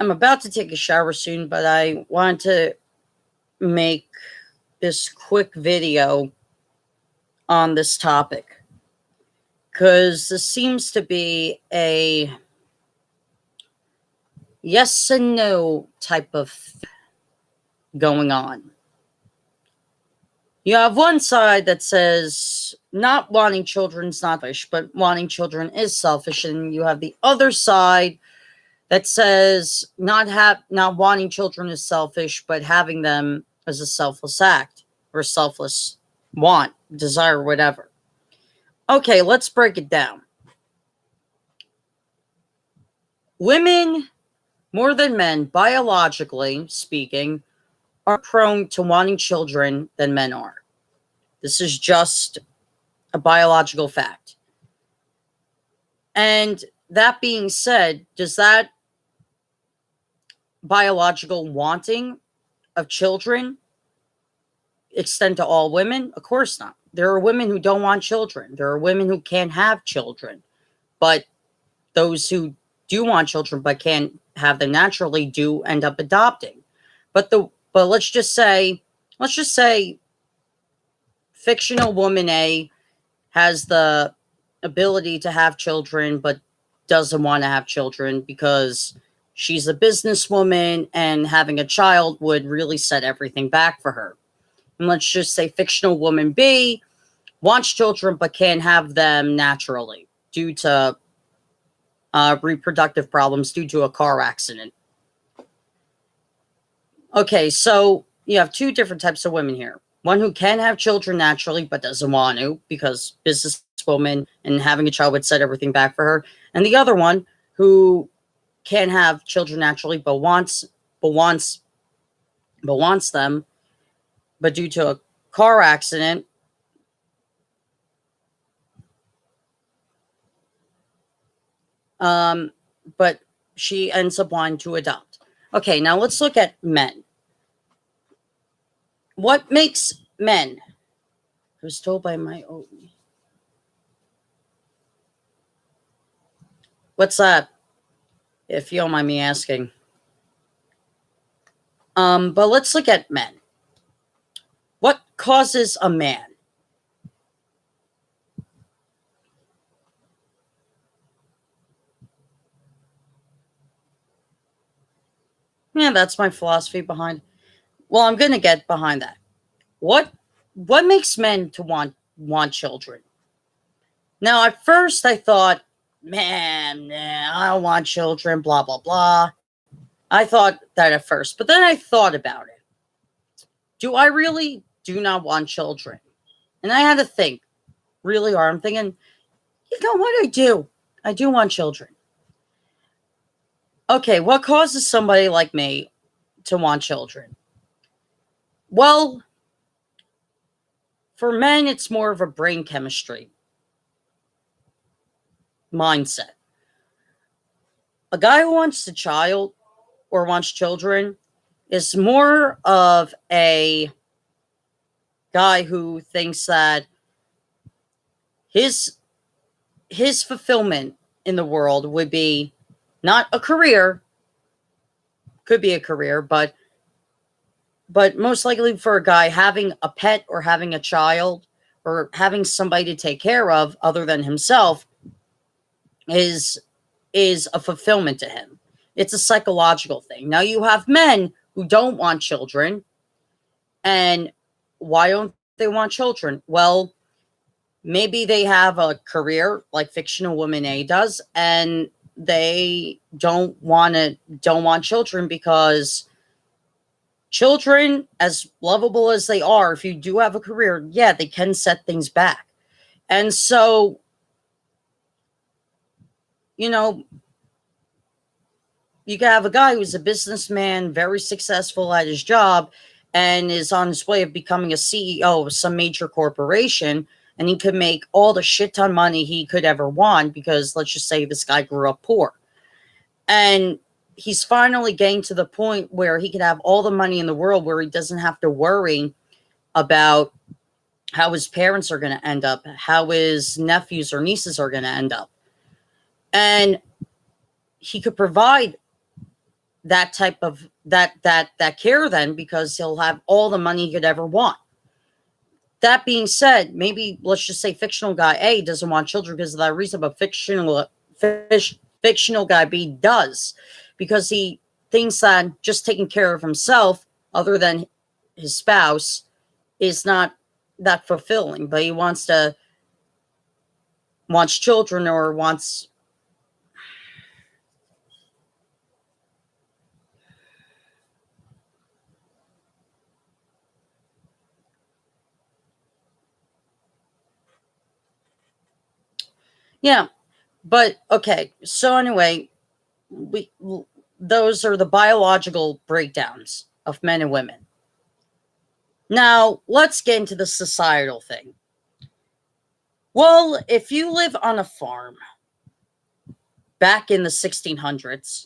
I'm about to take a shower soon, but I want to make this quick video on this topic because this seems to be a yes and no type of going on. You have one side that says not wanting children is not selfish, but wanting children is selfish, and you have the other side that says not wanting children is selfish, but having them is a selfless act or selfless want, desire, whatever. Okay, let's break it down. Women, more than men, biologically speaking, are prone to wanting children than men are. This is just a biological fact. And that being said, does that biological wanting of children extend to all women? Of course not. There are women who don't want children. There are women who can't have children. But those who do want children but can't have them naturally do end up adopting. But let's just say fictional woman A has the ability to have children but doesn't want to have children because she's a businesswoman and having a child would really set everything back for her. And let's just say fictional woman B wants children but can't have them naturally due to reproductive problems due to a car accident. Okay, so you have two different types of women here. One who can have children naturally but doesn't want to because businesswoman and having a child would set everything back for her. And the other one who can have children naturally but wants them, but due to a car accident but she ends up wanting to adopt. Okay, now let's look at men. What makes men? I was told by my own. What's that? If you don't mind me asking. But let's look at men. What causes a man? Yeah, that's my philosophy behind. Well, I'm gonna get behind that. What makes men to want children? Now, at first, I thought, man, nah, I don't want children. Blah blah blah. I thought that at first, but then I thought about it. Do I really do not want children? And I had to think really hard. I'm thinking, you know what? I do. I do want children. Okay, what causes somebody like me to want children? Well, for men, it's more of a brain chemistry mindset. A guy who wants a child or wants children is more of a guy who thinks that his fulfillment in the world would be not a career, could be a career, but most likely for a guy having a pet or having a child or having somebody to take care of other than himself is a fulfillment to him. It's a psychological thing. Now you have men who don't want children. And why don't they want children? Well, maybe they have a career like fictional woman A does, and they don't want children because children, as lovable as they are, if you do have a career, yeah, they can set things back. And so, you know, you can have a guy who's a businessman, very successful at his job, and is on his way of becoming a CEO of some major corporation, and he could make all the shit ton money he could ever want because let's just say this guy grew up poor. And he's finally getting to the point where he can have all the money in the world where he doesn't have to worry about how his parents are going to end up, how his nephews or nieces are going to end up. And he could provide that type of that care then, because he'll have all the money he could ever want. That being said, maybe let's just say fictional guy A doesn't want children because of that reason, but fictional guy B does, because he thinks that just taking care of himself, other than his spouse, is not that fulfilling. But he wants children, or wants. Yeah, but okay. So anyway, we those are the biological breakdowns of men and women. Now, let's get into the societal thing. Well, if you live on a farm back in the 1600s,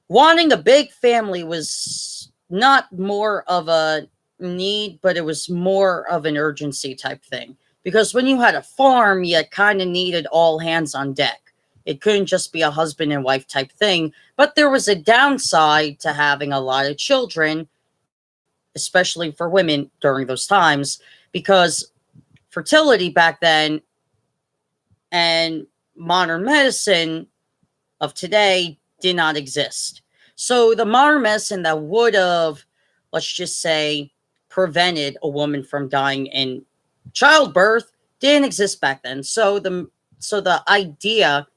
wanting a big family was not more of a need, but it was more of an urgency type thing. Because when you had a farm, you kind of needed all hands on deck. It couldn't just be a husband and wife type thing, but there was a downside to having a lot of children, especially for women during those times, because fertility back then and modern medicine of today did not exist. So the modern medicine that would have, let's just say, prevented a woman from dying in childbirth didn't exist back then. So the idea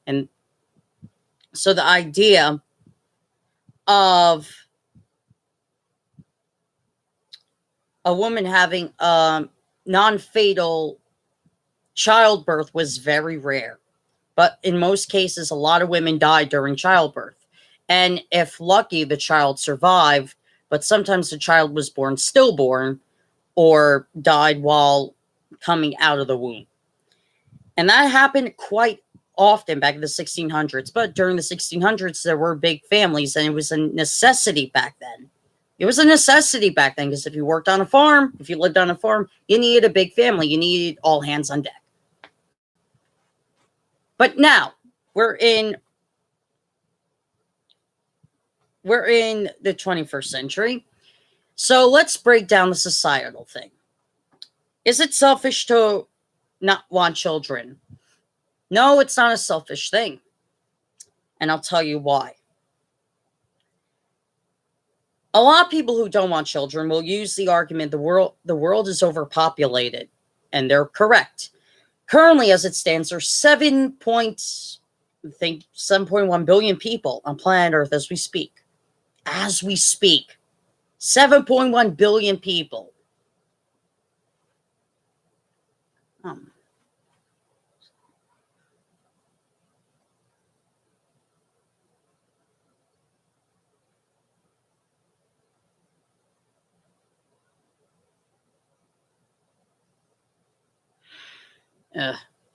of a woman having non-fatal childbirth was very rare. But in most cases, a lot of women died during childbirth. And if lucky, the child survived, but sometimes the child was born stillborn or died while coming out of the womb. And that happened quite often back in the 1600s. But during the 1600s, there were big families, and it was a necessity back then. It was a necessity back then, because if you worked on a farm, if you lived on a farm, you needed a big family. You needed all hands on deck. But now we're in the 21st century. So let's break down the societal thing. Is it selfish to not want children? No, it's not a selfish thing. And I'll tell you why. A lot of people who don't want children will use the argument the world is overpopulated, and they're correct. Currently, as it stands, there's 7.1 billion people on planet Earth as we speak. As we speak. 7.1 billion people.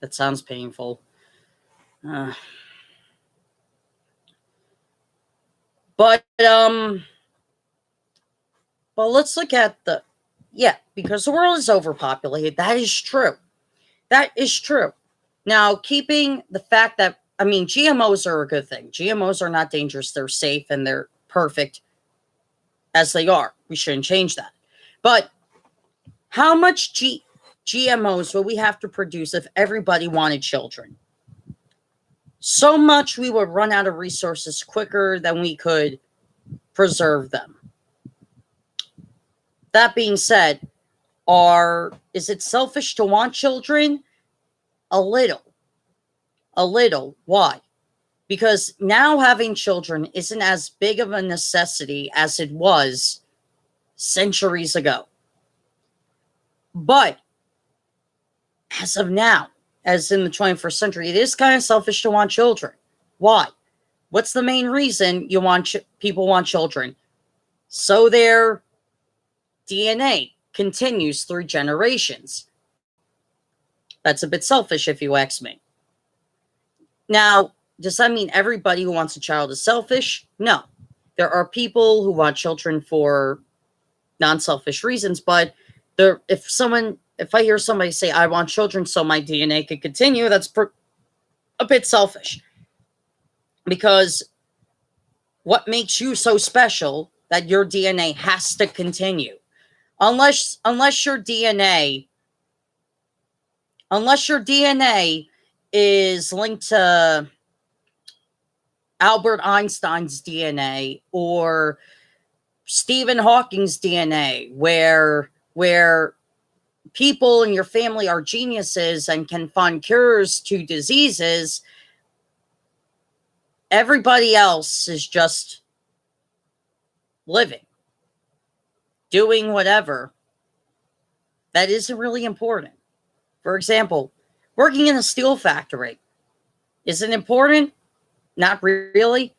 That sounds painful. But let's look at because the world is overpopulated. That is true. That is true. Now, keeping the fact that, GMOs are a good thing. GMOs are not dangerous. They're safe and they're perfect as they are. We shouldn't change that. But how much GMOs would we have to produce if everybody wanted children? So much we would run out of resources quicker than we could preserve them. That being said, is it selfish to want children? A little. Why? Because now having children isn't as big of a necessity as it was centuries ago. But as of now, as in the 21st century, it is kind of selfish to want children. Why? What's the main reason people want children? So their DNA continues through generations. That's a bit selfish, if you ask me. Now, does that mean everybody who wants a child is selfish? No. There are people who want children for non-selfish reasons, but if I hear somebody say, I want children so my DNA could continue, that's a bit selfish. Because what makes you so special that your DNA has to continue. Unless your DNA is linked to Albert Einstein's DNA or Stephen Hawking's DNA, where people in your family are geniuses and can find cures to diseases, everybody else is just living, doing whatever. That isn't really important. For example, working in a steel factory. Is it important? Not really.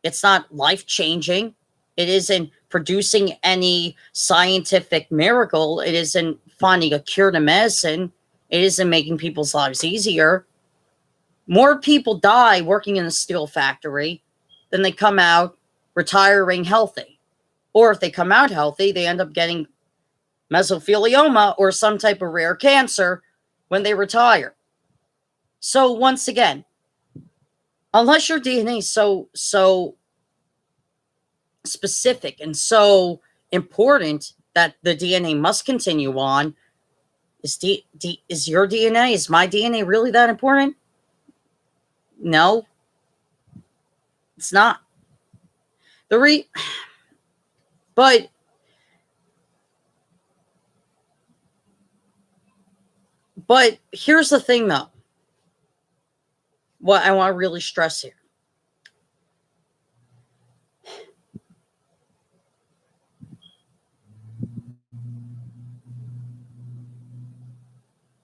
It's not life-changing. It isn't producing any scientific miracle. It isn't finding a cure to medicine. It isn't making people's lives easier. More people die working in a steel factory than they come out retiring healthy. Or if they come out healthy, they end up getting mesothelioma or some type of rare cancer when they retire. So once again, unless your DNA is so specific and so important that the DNA must continue on, is your DNA, is my DNA really that important? No, it's not. But here's the thing, though. What I want to really stress here.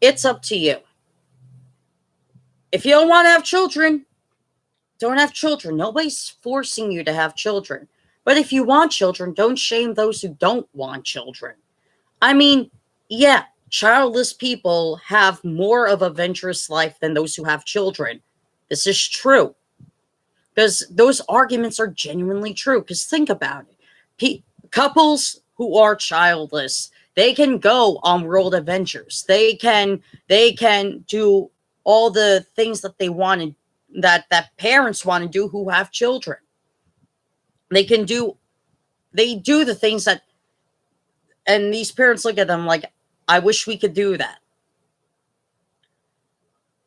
It's up to you. If you don't want to have children, don't have children. Nobody's forcing you to have children. But if you want children, don't shame those who don't want children. I mean, yeah, childless people have more of a adventurous life than those who have children. This is true. Because those arguments are genuinely true. Because think about it. Couples who are childless, they can go on world adventures. They can do all the things that they wanted, that parents want to do who have children. They do the things that, and these parents look at them like, I wish we could do that.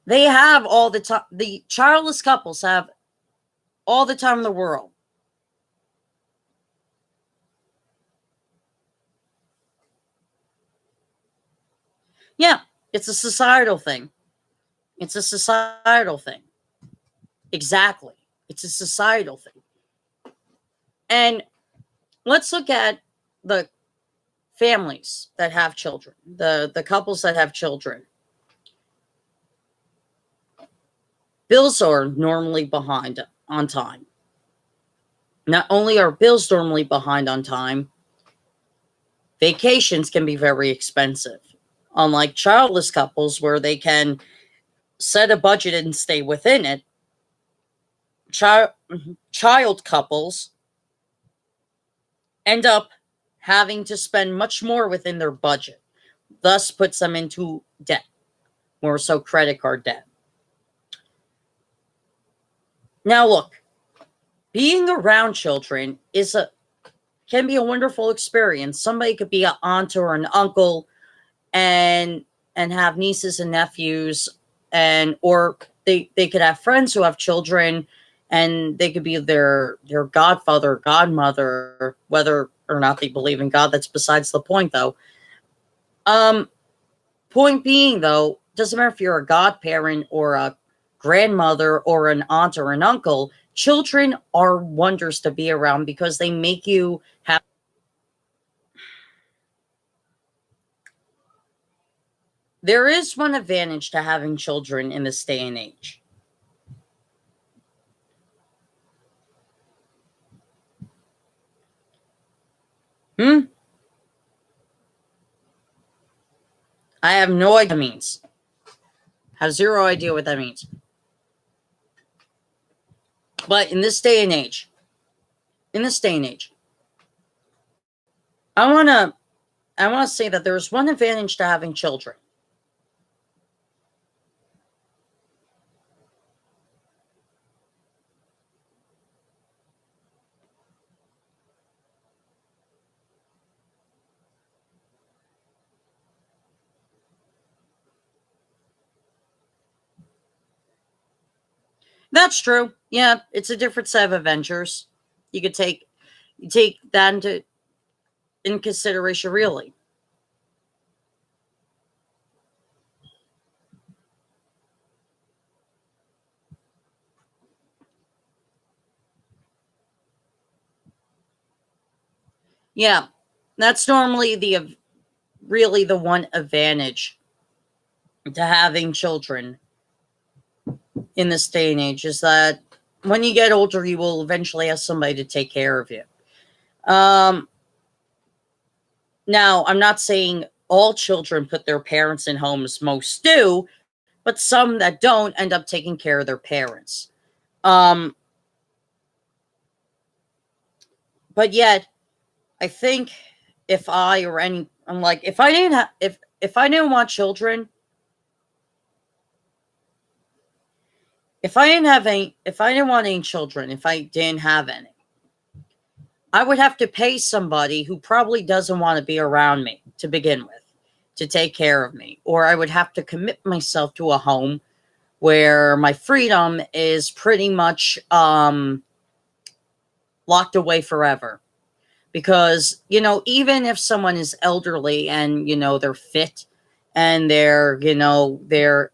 They have all the time. The childless couples have all the time in the world. Yeah, it's a societal thing. It's a societal thing. Exactly. It's a societal thing. And let's look at the families that have children, the couples that have children. Bills are normally behind on time. Not only are bills normally behind on time, vacations can be very expensive. Unlike childless couples where they can set a budget and stay within it, child couples end up having to spend much more within their budget, thus puts them into debt, more so credit card debt. Now look, being around children can be a wonderful experience. Somebody could be an aunt or an uncle and have nieces and nephews, or they could have friends who have children, and they could be their godfather, godmother, whether or not they believe in God. That's besides the point, though. Point being, though, doesn't matter if you're a godparent or a grandmother or an aunt or an uncle, children are wonders to be around because they make you have. There is one advantage to having children in this day and age. I have no idea what that means. Have zero idea what that means. But in this day and age, I want to say that there's one advantage to having children. That's true. Yeah, it's a different set of Avengers. You could take that in consideration, really. Yeah, that's normally the really the one advantage to having children in this day and age is that when you get older, you will eventually have somebody to take care of you. Um, Now, I'm not saying all children put their parents in homes, most do, but some that don't end up taking care of their parents. Um, but yet, I think if I or any, I'm like, if I didn't have, if I didn't want children, if I didn't want any children, if I didn't have any, I would have to pay somebody who probably doesn't want to be around me to begin with to take care of me, or I would have to commit myself to a home where my freedom is pretty much locked away forever. Because, even if someone is elderly and, they're fit and they're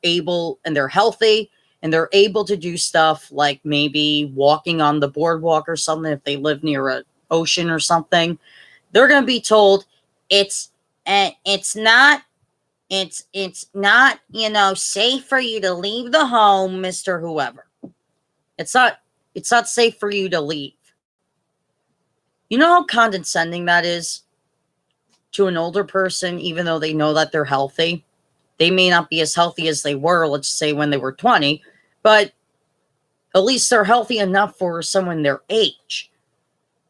able and they're healthy and they're able to do stuff like maybe walking on the boardwalk or something, if they live near an ocean or something, they're going to be told it's it's not it's not safe for you to leave the home, Mr. Whoever. It's not it's not safe for you to leave. You know how condescending that is to an older person, even though they know that they're healthy? They may not be as healthy as they were, let's say, when they were 20, but at least they're healthy enough for someone their age,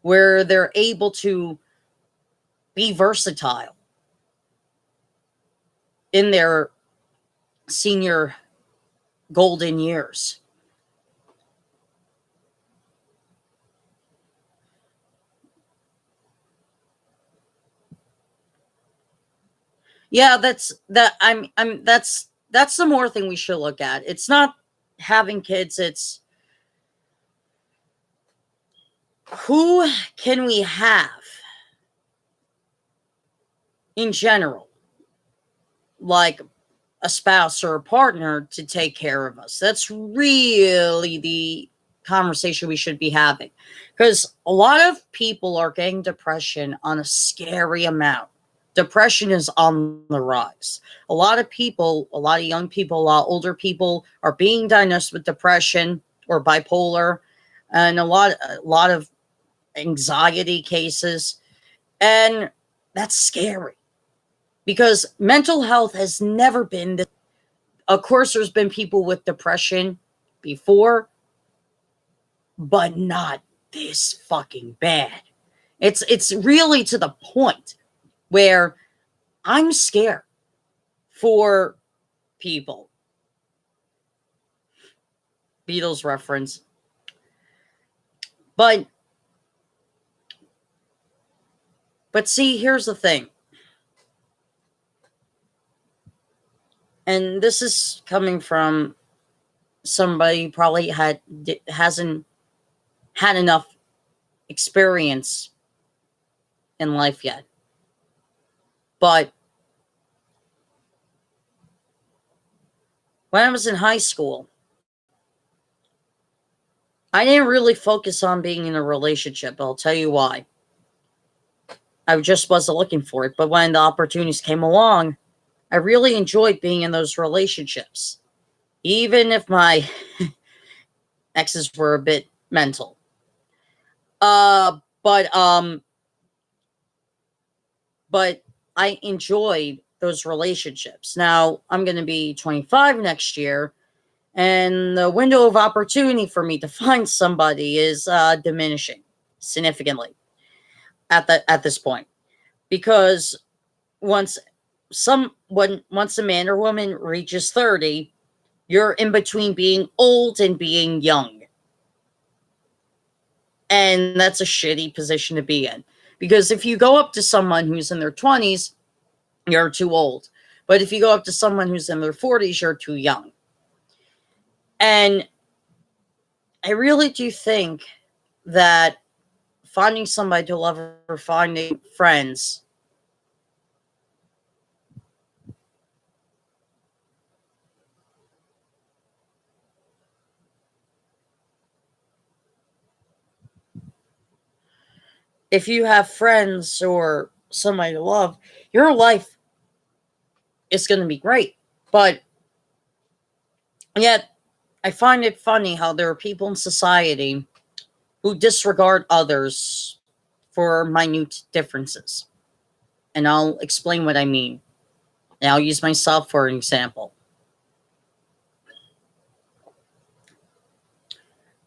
where they're able to be versatile in their senior golden years. Yeah, that's the more thing we should look at. It's not having kids, it's who can we have in general, like a spouse or a partner to take care of us. That's really the conversation we should be having. Because a lot of people are getting depression on a scary amount. Depression is on the rise. A lot of people, a lot of young people, a lot of older people are being diagnosed with depression or bipolar, and a lot of anxiety cases. And that's scary because mental health has never been this. Of course, there's been people with depression before, but not this fucking bad. It's really to the point where I'm scared for people. Beatles reference. But see, here's the thing. And this is coming from somebody who probably hasn't had enough experience in life yet. But when I was in high school, I didn't really focus on being in a relationship. I'll tell you why. I just wasn't looking for it. But when the opportunities came along, I really enjoyed being in those relationships. Even if my exes were a bit mental. But but I enjoyed those relationships. Now I'm going to be 25 next year, and the window of opportunity for me to find somebody is diminishing significantly at this point, because once once a man or woman reaches 30, you're in between being old and being young. And that's a shitty position to be in. Because if you go up to someone who's in their 20s, you're too old. But if you go up to someone who's in their 40s, you're too young. And I really do think that finding somebody to love or finding friends, if you have friends or somebody to love, your life is going to be great. But yet, I find it funny how there are people in society who disregard others for minute differences. And I'll explain what I mean. And I'll use myself for an example.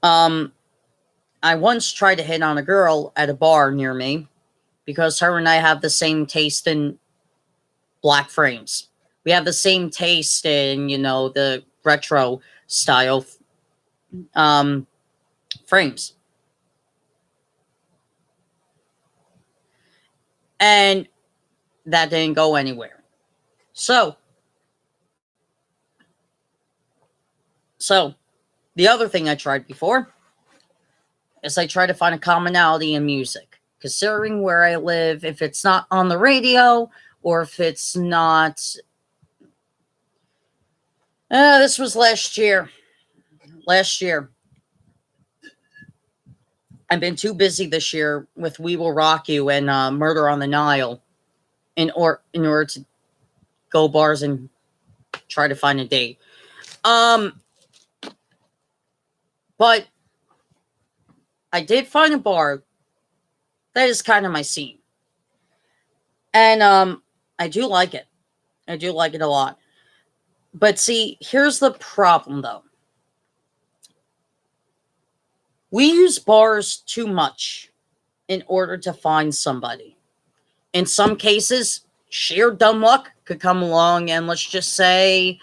Um, I once tried to hit on a girl at a bar near me because her and I have the same taste in black frames. We have the same taste in, the retro style um, frames. And that didn't go anywhere. So, so the other thing I tried before is I try to find a commonality in music. Considering where I live, if it's not on the radio or if it's not, this was last year. Last year, I've been too busy this year with "We Will Rock You" and "Murder on the Nile" in order to go bars and try to find a date. But I did find a bar that is kind of my scene, and I do like it. I do like it a lot. But see, here's the problem, though. We use bars too much in order to find somebody. In some cases, sheer dumb luck could come along, and let's just say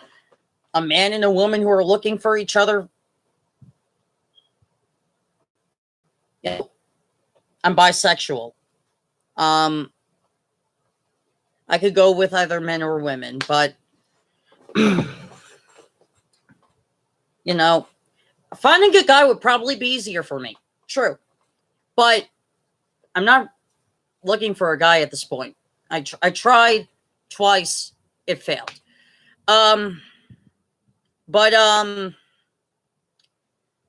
a man and a woman who are looking for each other. Yeah, I'm bisexual. Um, I could go with either men or women, but you know, finding a guy would probably be easier for me. True, but I'm not looking for a guy at this point. I tried twice, it failed. Um, but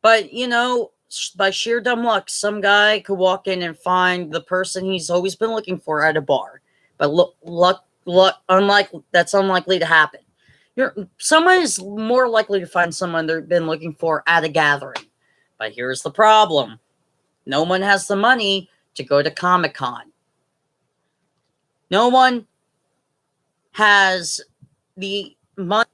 by sheer dumb luck, some guy could walk in and find the person he's always been looking for at a bar. But that's unlikely to happen. Someone is more likely to find someone they've been looking for at a gathering. But here's the problem: no one has the money to go to Comic-Con. No one has the money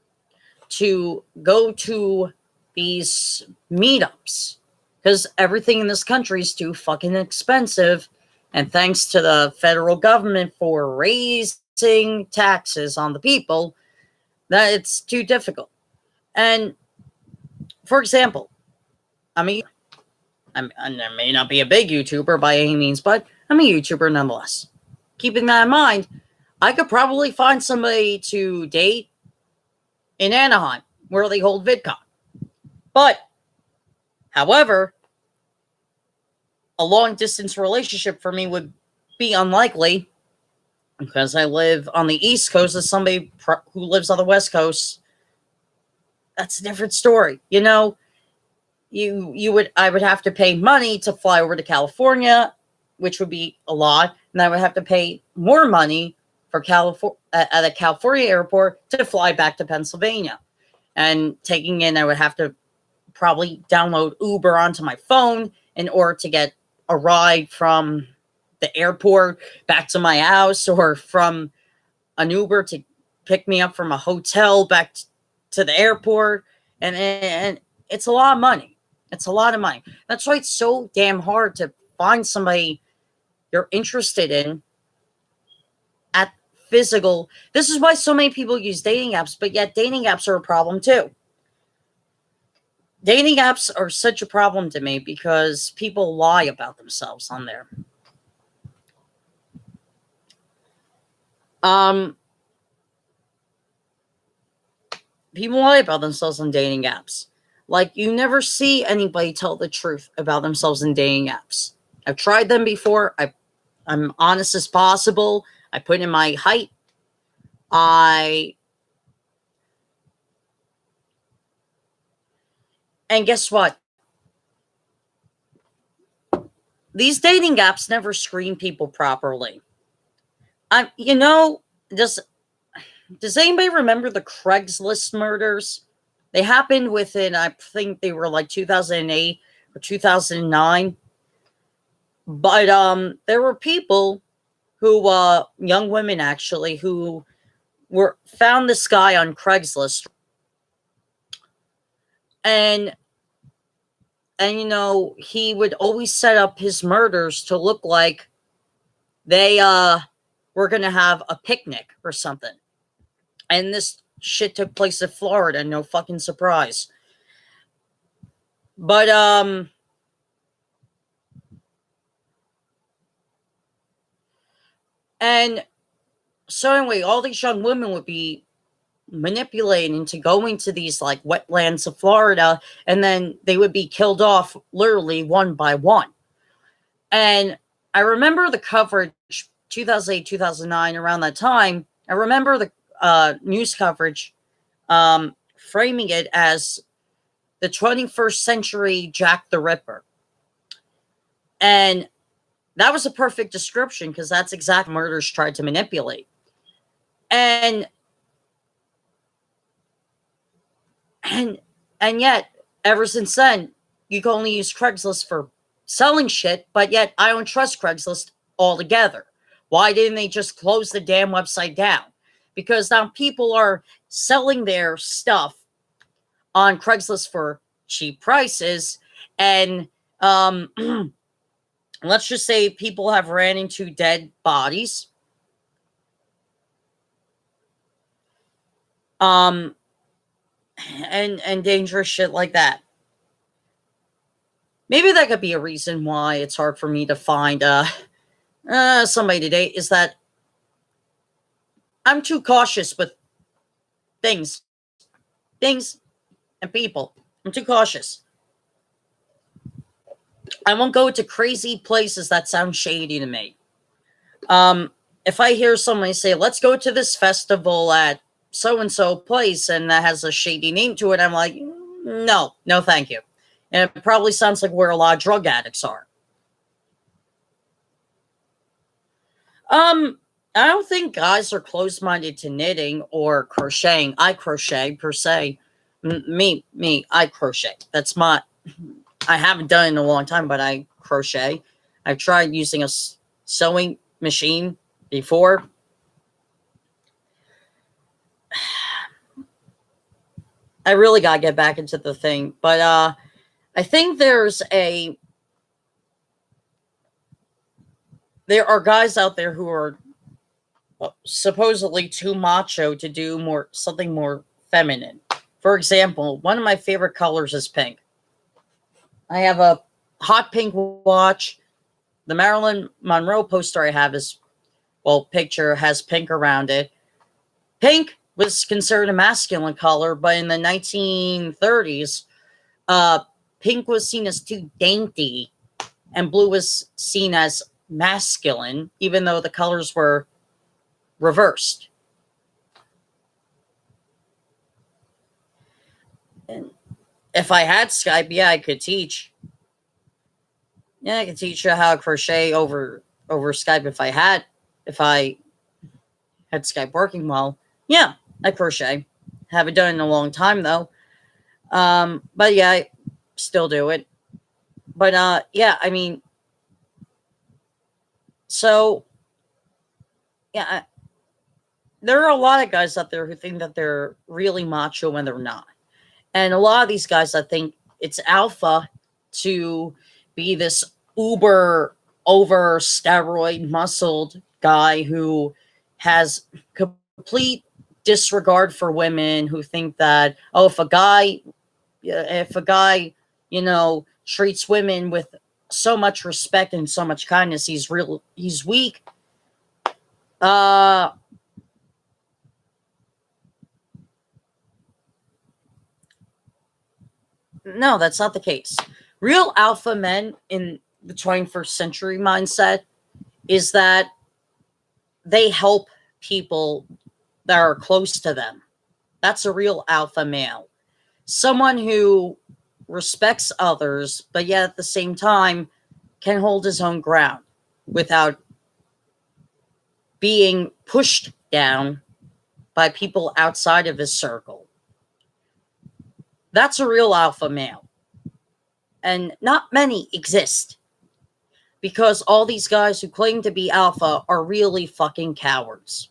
to go to these meetups because everything in this country is too fucking expensive. And thanks to the federal government for raising taxes on the people, that it's too difficult. And for example, I mean, I may not be a big YouTuber by any means, but I'm a YouTuber nonetheless. Keeping that in mind, I could probably find somebody to date in Anaheim where they hold VidCon. But, however, a long distance relationship for me would be unlikely because I live on the East Coast as somebody who lives on the West Coast. That's a different story. I would have to pay money to fly over to California, which would be a lot, and I would have to pay more money for at a California airport to fly back to Pennsylvania. And I would have to probably download Uber onto my phone in order to get a ride from the airport back to my house, or from an Uber to pick me up from a hotel back to the airport. And it's a lot of money. It's a lot of money. That's why it's so damn hard to find somebody you're interested in at physical. This is why so many people use dating apps, but yet dating apps are a problem too. Dating apps are such a problem to me because people lie about themselves on there. People lie about themselves on dating apps. Like, you never see anybody tell the truth about themselves in dating apps. I've tried them before. I'm honest as possible. I put in my height. And guess what? These dating apps never screen people properly. You know, does anybody remember the Craigslist murders? They happened within, I think they were like 2008 or 2009. But there were people who, young women actually, who were found this guy on Craigslist, and you know, he would always set up his murders to look like they were gonna have a picnic or something. And this shit took place in Florida, no fucking surprise. But and so anyway, all these young women would be manipulated into going to these like wetlands of Florida, and then they would be killed off literally one by one. And I remember the coverage 2008, 2009, around that time. I remember the news coverage framing it as the 21st century Jack the Ripper. And that was a perfect description because that's exactly what murders tried to manipulate. And yet, ever since then, you can only use Craigslist for selling shit, but yet I don't trust Craigslist altogether. Why didn't they just close the damn website down? Because now people are selling their stuff on Craigslist for cheap prices, and let's just say people have ran into dead bodies. And dangerous shit like that. Maybe that could be a reason why it's hard for me to find somebody to date, is that I'm too cautious with things and people. I'm too cautious. I won't go to crazy places that sound shady to me. If I hear somebody say, let's go to this festival at so-and-so place, and that has a shady name to it, I'm like, no, thank you. And it probably sounds like where a lot of drug addicts are. I don't think guys are closed-minded to knitting or crocheting. I crochet per se. I crochet. I haven't done it in a long time, but I crochet. I've tried using a sewing machine before. I really gotta get back into the thing, but I think there are guys out there who are supposedly too macho to do something more feminine. For example, one of my favorite colors is pink. I have a hot pink watch. The Marilyn Monroe poster I have picture has pink around it. Pink was considered a masculine color, but in the 1930s, pink was seen as too dainty, and blue was seen as masculine, even though the colors were reversed. And if I had Skype, yeah, I could teach. Yeah, I could teach you how to crochet over Skype if I had Skype working well. Yeah, I crochet. Haven't done it in a long time though. But yeah, I still do it. But yeah, I mean, so yeah, there are a lot of guys out there who think that they're really macho when they're not. And a lot of these guys, I think it's alpha to be this uber over steroid muscled guy who has complete disregard for women, who think that, oh, if a guy, you know, treats women with so much respect and so much kindness, he's weak. No, that's not the case. Real alpha men in the 21st century mindset is that they help people that are close to them. That's a real alpha male. Someone who respects others, but yet at the same time can hold his own ground without being pushed down by people outside of his circle. That's a real alpha male. And not many exist because all these guys who claim to be alpha are really fucking cowards.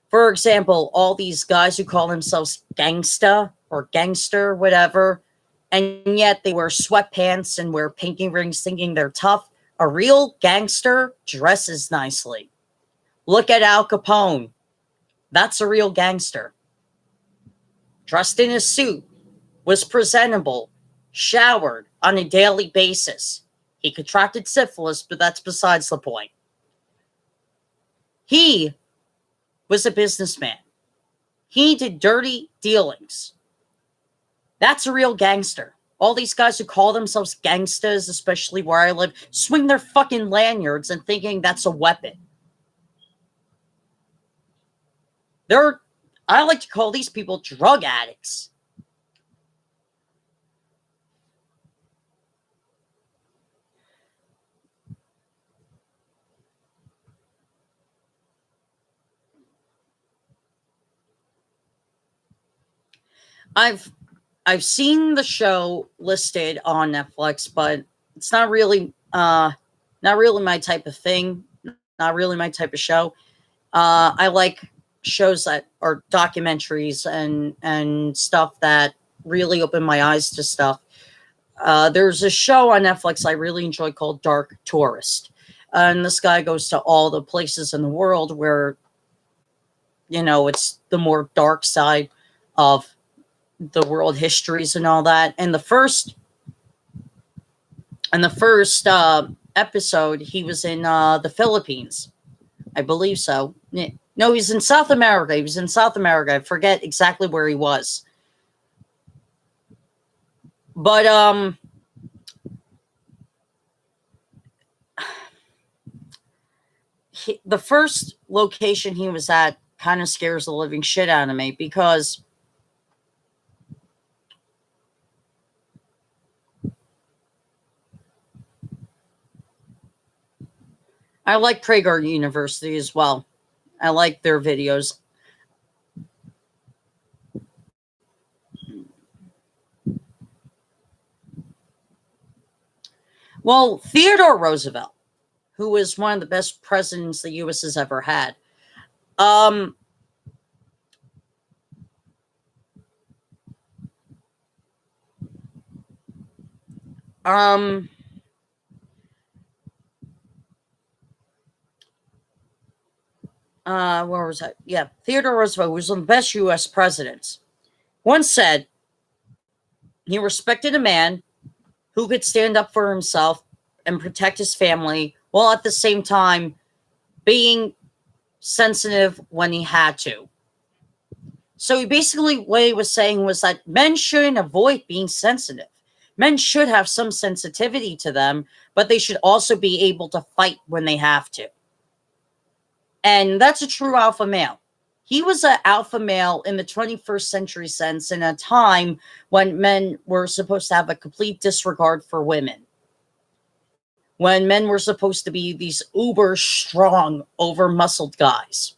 For example, all these guys who call themselves gangsta or gangster, whatever, and yet they wear sweatpants and wear pinky rings thinking they're tough. A real gangster dresses nicely. Look at Al Capone. That's a real gangster. Dressed in a suit, was presentable, showered on a daily basis. He contracted syphilis, but that's besides the point. He was a businessman. He did dirty dealings. That's a real gangster. All these guys who call themselves gangstas, especially where I live, swing their fucking lanyards and thinking that's a weapon. I like to call these people drug addicts. I've seen the show listed on Netflix, but it's not really my type of thing. Not really my type of show. I like shows that are documentaries and stuff that really open my eyes to stuff. There's a show on Netflix I really enjoy called Dark Tourist. And this guy goes to all the places in the world where, it's the more dark side of the world histories and all that. And the first episode, he was in the Philippines. I believe so. No, he's in South America. I forget exactly where he was. But the first location he was at kind of scares the living shit out of me because I like Prager University as well. I like their videos. Well, Theodore Roosevelt, who was one of the best presidents the U.S. has ever had, where was that? Yeah, Theodore Roosevelt was one of the best U.S. presidents. Once said he respected a man who could stand up for himself and protect his family while at the same time being sensitive when he had to. So basically what he was saying was that men shouldn't avoid being sensitive. Men should have some sensitivity to them, but they should also be able to fight when they have to. And that's a true alpha male. He was an alpha male in the 21st century sense in a time when men were supposed to have a complete disregard for women. When men were supposed to be these uber strong, over muscled guys.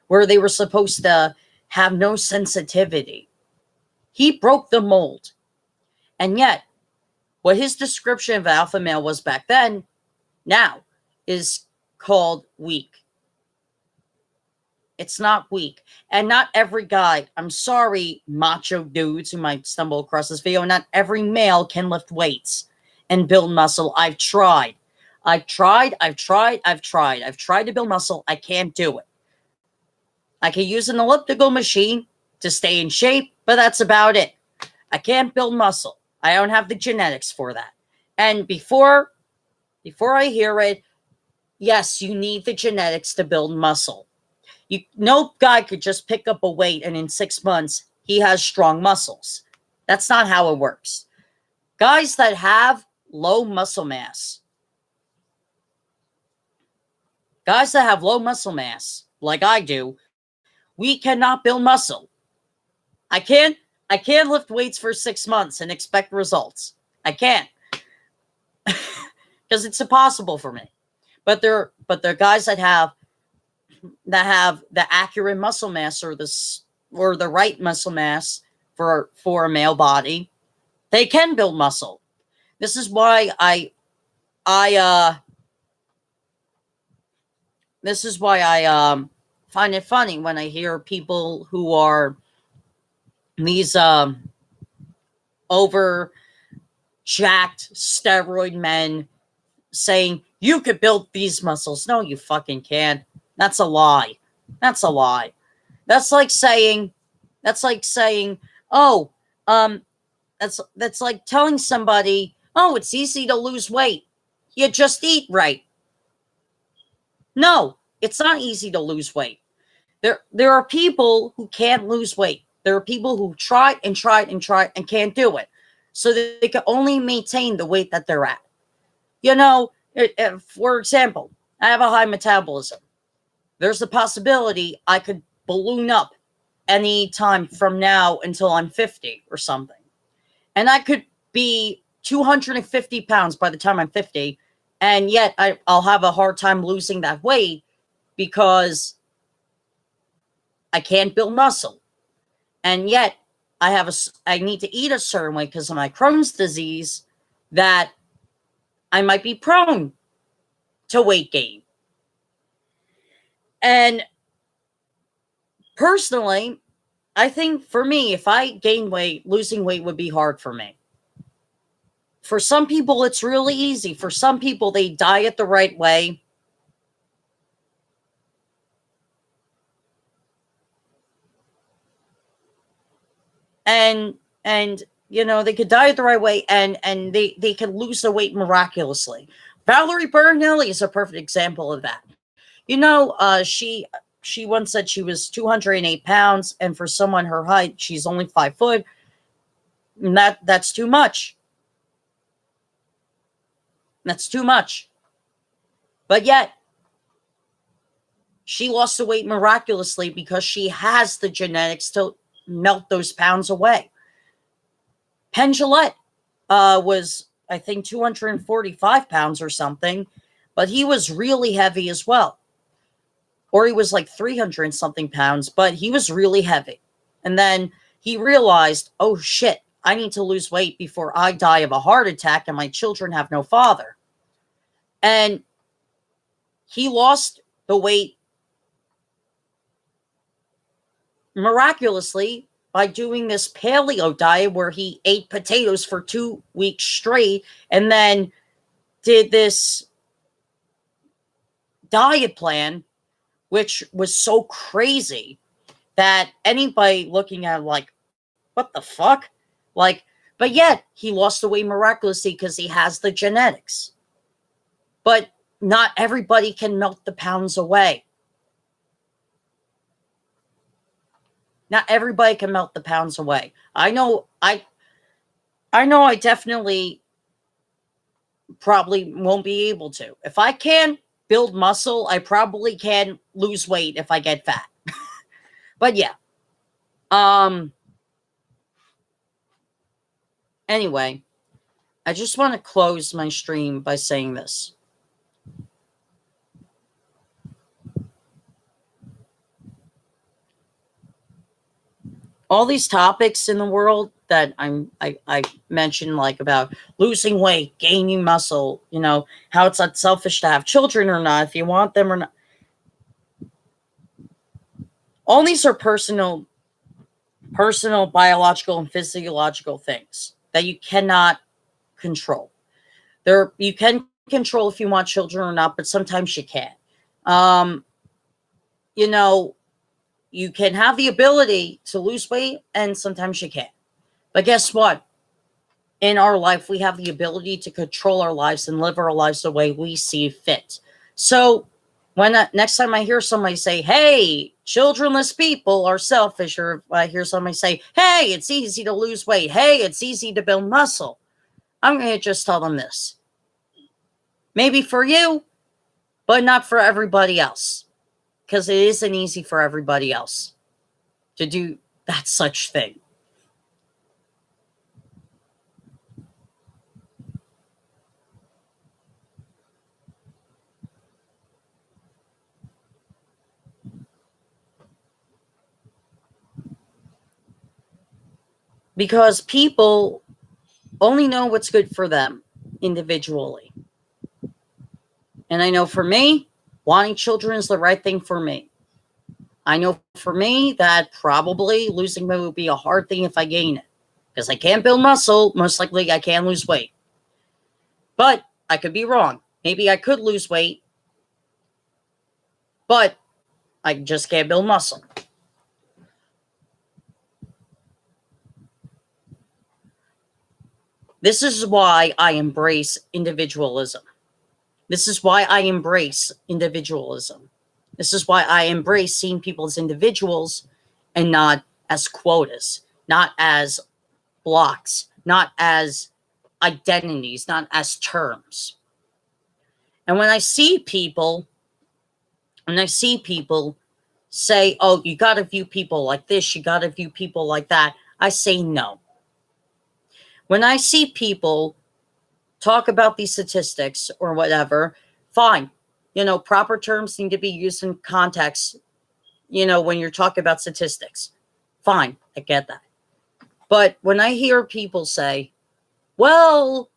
Where they were supposed to have no sensitivity. He broke the mold. And yet, what his description of alpha male was back then, now, is called weak. It's not weak. And not every guy, I'm sorry, macho dudes who might stumble across this video, not every male can lift weights and build muscle. I've tried to build muscle. I can't do it. I can use an elliptical machine to stay in shape, but that's about it. I can't build muscle. I don't have the genetics for that. And before I hear it, yes, you need the genetics to build muscle. No guy could just pick up a weight and in 6 months, he has strong muscles. That's not how it works. Guys that have low muscle mass, like I do, we cannot build muscle. I can't lift weights for 6 months and expect results. I can't. Because it's impossible for me. But they're guys that have the accurate muscle mass or the right muscle mass for a male body. They can build muscle. This is why I find it funny when I hear people who are these over jacked steroid men saying you could build these muscles. No, you fucking can't. That's a lie. That's a lie. That's like saying, oh, that's like telling somebody, oh, it's easy to lose weight. You just eat right. No, it's not easy to lose weight. There are people who can't lose weight. There are people who tried and can't do it. So that they can only maintain the weight that they're at. You know, for example, I have a high metabolism. There's the possibility I could balloon up any time from now until I'm 50 or something. And I could be 250 pounds by the time I'm 50. And yet I'll have a hard time losing that weight because I can't build muscle. And yet I need to eat a certain way because of my Crohn's disease that I might be prone to weight gain. And personally, I think for me, if I gain weight, losing weight would be hard for me. For some people, it's really easy. For some people, they diet the right way. And you know, they could diet the right way and they can lose the weight miraculously. Valerie Bertinelli is a perfect example of that. You know, she once said she was 208 pounds, and for someone her height, she's only 5 foot. And that's too much. That's too much. But yet, she lost the weight miraculously because she has the genetics to melt those pounds away. Penn Jillette was, I think, 245 pounds or something, but he was really heavy as well. Or he was like 300 and something pounds, but he was really heavy. And then he realized, oh shit, I need to lose weight before I die of a heart attack and my children have no father. And he lost the weight miraculously by doing this paleo diet where he ate potatoes for 2 weeks straight and then did this diet plan, which was so crazy that anybody looking at it like, what the fuck? Like, but yet he lost the weight miraculously because he has the genetics. But not everybody can melt the pounds away. Not everybody can melt the pounds away. I know I definitely probably won't be able to. If I can build muscle, I probably can lose weight if I get fat. But yeah. Anyway, I just want to close my stream by saying this. All these topics in the world that I mentioned, like about losing weight, gaining muscle, you know, how it's unselfish to have children or not, if you want them or not. All these are personal, biological, and physiological things that you cannot control. You can control if you want children or not, but sometimes you can't. You know, you can have the ability to lose weight, and sometimes you can't. But guess what? In our life, we have the ability to control our lives and live our lives the way we see fit. So when next time I hear somebody say, hey, childrenless people are selfish, or if I hear somebody say, hey, it's easy to lose weight, hey, it's easy to build muscle, I'm going to just tell them this. Maybe for you, but not for everybody else. Because it isn't easy for everybody else to do that such thing. Because people only know what's good for them individually. And I know for me, wanting children is the right thing for me. I know for me that probably losing weight would be a hard thing if I gain it. Because I can't build muscle, most likely I can lose weight. But I could be wrong. Maybe I could lose weight, but I just can't build muscle. This is why I embrace individualism. This is why I embrace individualism. This is why I embrace seeing people as individuals and not as quotas, not as blocks, not as identities, not as terms. And when I see people say, oh, you got to view people like this, you got to view people like that, I say no. When I see people talk about these statistics or whatever, fine. Proper terms need to be used in context, when you're talking about statistics. Fine, I get that. But when I hear people say, well,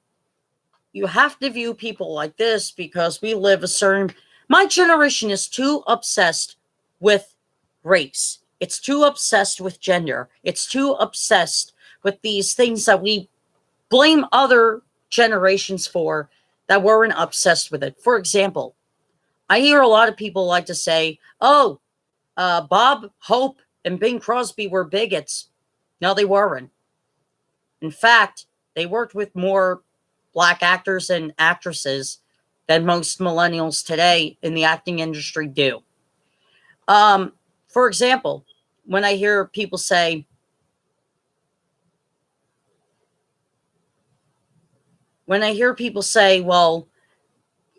you have to view people like this because we live my generation is too obsessed with race. It's too obsessed with gender. It's too obsessed with these things that we blame other generations for that weren't obsessed with it. For example, I hear a lot of people like to say, oh, Bob Hope and Bing Crosby were bigots. No, they weren't. In fact, they worked with more Black actors and actresses than most millennials today in the acting industry do. For example, when I hear people say, well,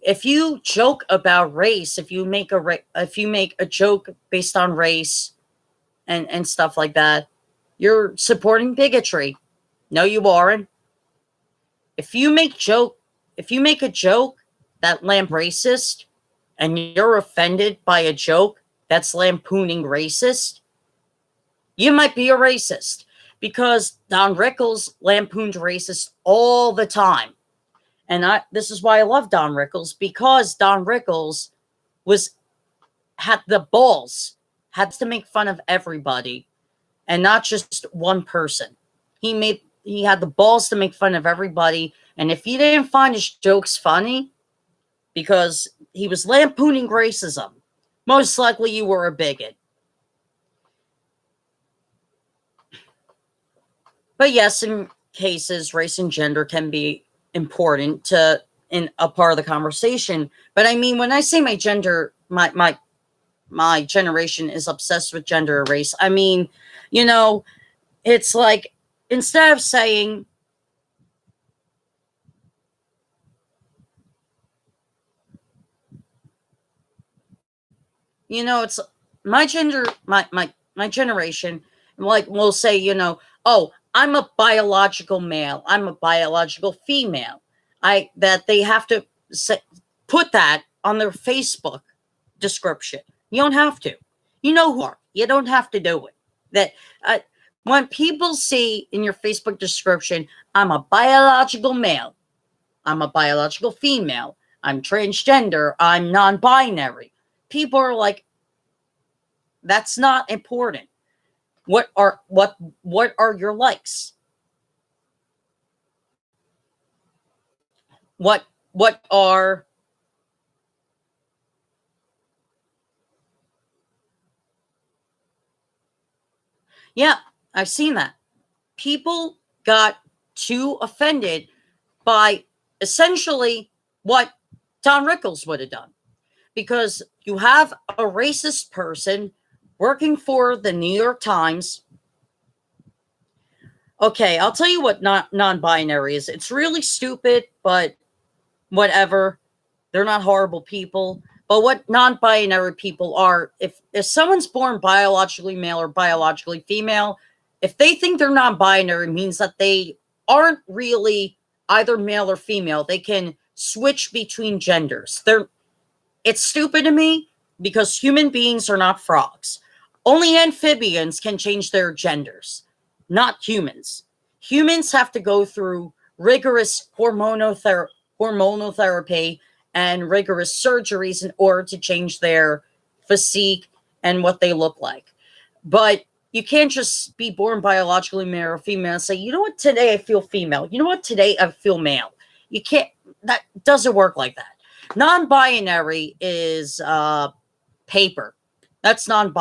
if you joke about race, if you make a joke based on race and stuff like that, you're supporting bigotry. No, you aren't. If you make a joke that racist and you're offended by a joke that's lampooning racist, you might be a racist, because Don Rickles lampooned racists all the time. And this is why I love Don Rickles, because Don Rickles had the balls, had to make fun of everybody and not just one person. He had the balls to make fun of everybody. And if you didn't find his jokes funny because he was lampooning racism, most likely you were a bigot. But yes, in cases, race and gender can be important in a part of the conversation. But I mean, when I say my generation is obsessed with gender or race, I mean, it's like, instead of saying, it's my generation, like, will say, oh, I'm a biological male, I'm a biological female. That they have to put that on their Facebook description. You don't have to. You know who you are. You don't have to do it. That when people see in your Facebook description, I'm a biological male, I'm a biological female, I'm transgender, I'm non-binary, people are like, that's not important. What are your likes? What are Yeah, I've seen that. People got too offended by essentially what Don Rickles would have done. Because you have a racist person working for the New York Times. Okay, I'll tell you what non-binary is. It's really stupid, but whatever. They're not horrible people. But what non-binary people are, if someone's born biologically male or biologically female, if they think they're non-binary, it means that they aren't really either male or female. They can switch between genders. It's stupid to me because human beings are not frogs. Only amphibians can change their genders, not humans. Humans have to go through rigorous hormonal therapy and rigorous surgeries in order to change their physique and what they look like. But you can't just be born biologically male or female and say, you know what, today I feel female. You know what, today I feel male. You can't, that doesn't work like that. Non-binary is paper. That's non-binary.